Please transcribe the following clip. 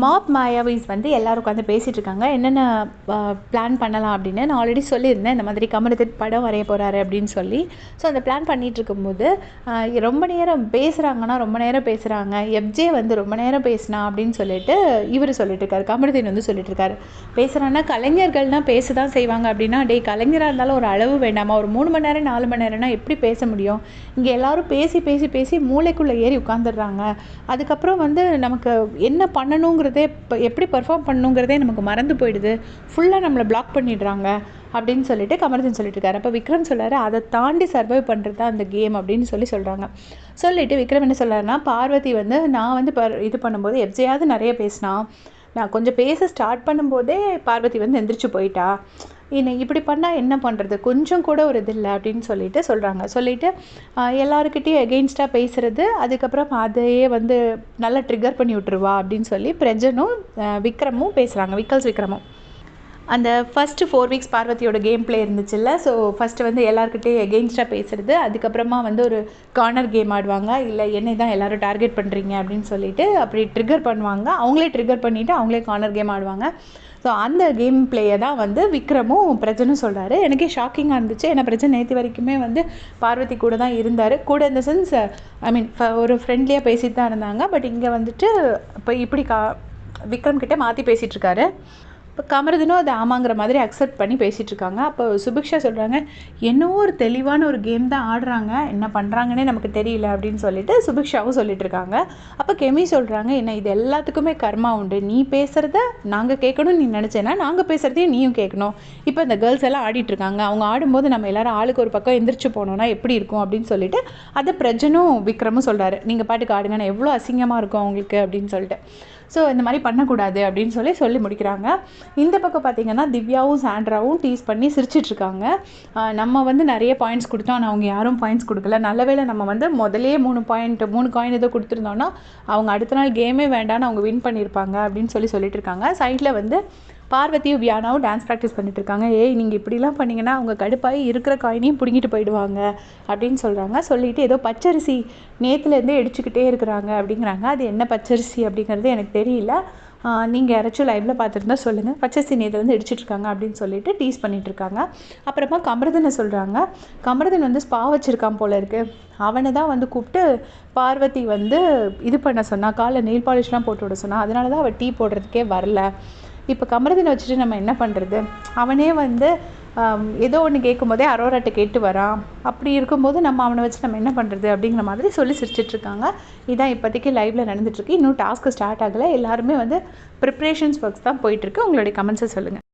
Mop மாயாவிஸ் வந்து எல்லோரும் உட்காந்து பேசிகிட்டு இருக்காங்க. என்னென்ன பிளான் பண்ணலாம் அப்படின்னு. நான் ஆல்ரெடி சொல்லியிருந்தேன், இந்த மாதிரி கமலத்தின் படம் வரைய போகிறாரு அப்படின்னு சொல்லி. ஸோ அந்த பிளான் பண்ணிகிட்டு இருக்கும்போது ரொம்ப நேரம் பேசுகிறாங்கன்னா ரொம்ப நேரம் பேசுகிறாங்க. எஃப்ஜே வந்து ரொம்ப நேரம் பேசினா அப்படின்னு சொல்லிட்டு இவர் சொல்லிட்டு இருக்காரு, கமலத்தின் வந்து சொல்லிட்டு இருக்காரு. பேசுகிறான்னா கலைஞர்கள்னால் பேச தான் செய்வாங்க அப்படின்னா, டே கலைஞராக இருந்தாலும் ஒரு அளவு வேண்டாமா? ஒரு 3 மணி நேரம் 4 மணி நேரம்னா எப்படி பேச முடியும்? இங்கே எல்லோரும் பேசி பேசி பேசி மூளைக்குள்ளே ஏறி உட்காந்துடுறாங்க. அதுக்கப்புறம் வந்து நமக்கு என்ன பண்ணணுங்கிறதே எப்படி பெர்ஃபார்ம் பண்ணணுங்கிறதே நமக்கு மறந்து போயிடுது. ஃபுல்லாக நம்மளை பிளாக் பண்ணிடுறாங்க அப்படின்னு சொல்லிட்டு கமருதீன் சொல்லிட்டு இருக்காரு. அப்போ விக்ரம் சொல்கிறாரு, அதை தாண்டி சர்வை பண்ணுறது தான் அந்த கேம் அப்படின்னு சொல்கிறாங்க. சொல்லிவிட்டு விக்ரம் என்ன சொல்கிறாருன்னா, பார்வதி வந்து நான் வந்து இது பண்ணும்போது எஃப்ஜேயாவது நிறைய பேசினா, நான் கொஞ்சம் பேச ஸ்டார்ட் பண்ணும்போதே பார்வதி வந்து எந்திரிச்சு போயிட்டா. இப்படி பண்ணால் என்ன பண்ணுறது, கொஞ்சம் கூட ஒரு இது இல்லை அப்படின்னு சொல்கிறாங்க. சொல்லிவிட்டு எல்லாருக்கிட்டையும் எகெயின்ஸ்டாக பேசுகிறது, அதுக்கப்புறம் அதையே வந்து நல்லா ட்ரிகர் பண்ணி விட்டுருவா அப்படின்னு சொல்லி பிரஜனும் விக்ரமும் பேசுகிறாங்க, விக்ரமும். அந்த ஃபஸ்ட்டு 4 வீக்ஸ் பார்வதியோட கேம் பிளே இருந்துச்சுல்ல. ஸோ ஃபஸ்ட்டு வந்து எல்லாருக்கிட்டையும் எகெயின்ஸ்டாக பேசுகிறது, அதுக்கப்புறமா வந்து ஒரு கார்னர் கேம் ஆடுவாங்க. இல்லை என்னை தான் எல்லோரும் டார்கெட் பண்ணுறீங்க அப்படின்னு சொல்லிட்டு அப்படி ட்ரிகர் பண்ணுவாங்க. அவங்களே ட்ரிகர் பண்ணிவிட்டு அவங்களே கார்னர் கேம் ஆடுவாங்க. ஸோ அந்த கேம் பிளேயை தான் வந்து விக்ரமும் பிரஜனும் சொல்கிறாரு. எனக்கே ஷாக்கிங்காக இருந்துச்சு. ஏன்னா பிரஜன் நேற்று வரைக்குமே வந்து பார்வதி கூட தான் இருந்தார். கூட இந்த சென்ஸ் ஒரு ஃப்ரெண்ட்லியாக பேசிட்டு தான் இருந்தாங்க. பட் இங்கே வந்துட்டு இப்போ இப்படி விக்ரம் கிட்டே மாற்றி பேசிகிட்டு இருக்காரு. இப்போ கமருதீனும் அது ஆமாங்கிற மாதிரி அக்செப்ட் பண்ணி பேசிகிட்டு இருக்காங்க. அப்போ சுபிக்ஷா சொல்கிறாங்க, என்னவோ ஒரு தெளிவான ஒரு கேம் தான் ஆடுறாங்க, என்ன பண்ணுறாங்கன்னே நமக்கு தெரியல அப்படின்னு சொல்லிட்டு சுபிக்ஷாவும் சொல்லிட்டு இருக்காங்க. அப்போ கெமி சொல்கிறாங்க, என்ன இது எல்லாத்துக்குமே கர்மா உண்டு, நீ பேசுகிறத நாங்கள் கேட்கணும்னு நீ நினச்சேன்னா நாங்கள் பேசுகிறதையும் நீயும் கேட்கணும். இப்போ இந்த கேர்ள்ஸ் எல்லாம் ஆடிட்டுருக்காங்க, அவங்க ஆடும்போது நம்ம எல்லோரும் ஆளுக்கு ஒரு பக்கம் எந்திரிச்சு போனோன்னா எப்படி இருக்கும் அப்படின்னு சொல்லிட்டு அதை பிரஜனும் விக்ரமும் சொல்கிறாரு. நீங்கள் பாட்டுக்கு ஆடுங்க, நான் எவ்வளோ அசிங்கமாக இருக்கும் அவங்களுக்கு அப்படின்னு சொல்லிட்டு. ஸோ இந்த மாதிரி பண்ணக்கூடாது அப்படின்னு சொல்லி முடிக்கிறாங்க. இந்த பக்கம் பார்த்திங்கன்னா திவ்யாவும் சாண்ட்ராவும் டீஸ் பண்ணி சிரிச்சிட்ருக்காங்க. நம்ம வந்து நிறைய பாயிண்ட்ஸ் கொடுத்தோம், ஆனால் அவங்க யாரும் பாயிண்ட்ஸ் கொடுக்கல. நல்ல வேளை நம்ம வந்து முதலையே 3 காயின் ஏதோ கொடுத்துருந்தோன்னா அவங்க அடுத்த நாள் கேமே வேண்டான்னு அவங்க வின் பண்ணியிருப்பாங்க அப்படின்னு சொல்லிட்டு இருக்காங்க. சைடில் வந்து பார்வதியும் வியானாவும் டான்ஸ் ப்ராக்டிஸ் பண்ணிட்டு இருக்காங்க. நீங்கள் இப்படிலாம் பண்ணிங்கன்னா அவங்க கடுப்பாகி இருக்கிற காயினையும் பிடிங்கிட்டு போயிடுவாங்க அப்படின்னு சொல்கிறாங்க. சொல்லிவிட்டு ஏதோ பச்சரிசி நேற்றுலேருந்தே அடிச்சுக்கிட்டே இருக்கிறாங்க அப்படிங்கிறாங்க. அது என்ன பச்சரிசி அப்படிங்கிறது எனக்கு தெரியல, நீங்கள் யாராச்சும் லைவில் பார்த்துருந்தா சொல்லுங்கள். பச்சரிசி நேற்றுலேருந்து அடிச்சிட்ருக்காங்க அப்படின்னு சொல்லிட்டு டீஸ் பண்ணிகிட்ருக்காங்க. அப்புறமா கமருதனை சொல்கிறாங்க, கமருதன் வந்து ஸ்பா வச்சுருக்கான் போல இருக்குது, அவனை தான் வந்து கூப்பிட்டு பார்வதி வந்து இது பண்ண சொன்னால், காலில் நெயில் பாலிஷ்லாம் போட்டு விட சொன்னால், அதனால தான் அவள் டீ போடுறதுக்கே வரல. இப்போ கமருதீனை வச்சுட்டு நம்ம என்ன பண்ணுறது, அவனே வந்து ஏதோ ஒன்று கேட்கும் போதே அரோராட்ட கேட்டு வரான். அப்படி இருக்கும்போது நம்ம அவனை வச்சு நம்ம என்ன பண்ணுறது அப்படிங்கிற மாதிரி சிரிச்சிட்ருக்காங்க. இதான் இப்போதைக்கு லைவில் நடந்துகிட்ருக்கு. இன்னும் டாஸ்க்கு ஸ்டார்ட் ஆகலை. எல்லாருமே வந்து ப்ரிப்ரேஷன்ஸ் ஒர்க்ஸ் தான் போயிட்டுருக்கு. உங்களுடைய கமெண்ட்ஸை சொல்லுங்கள்.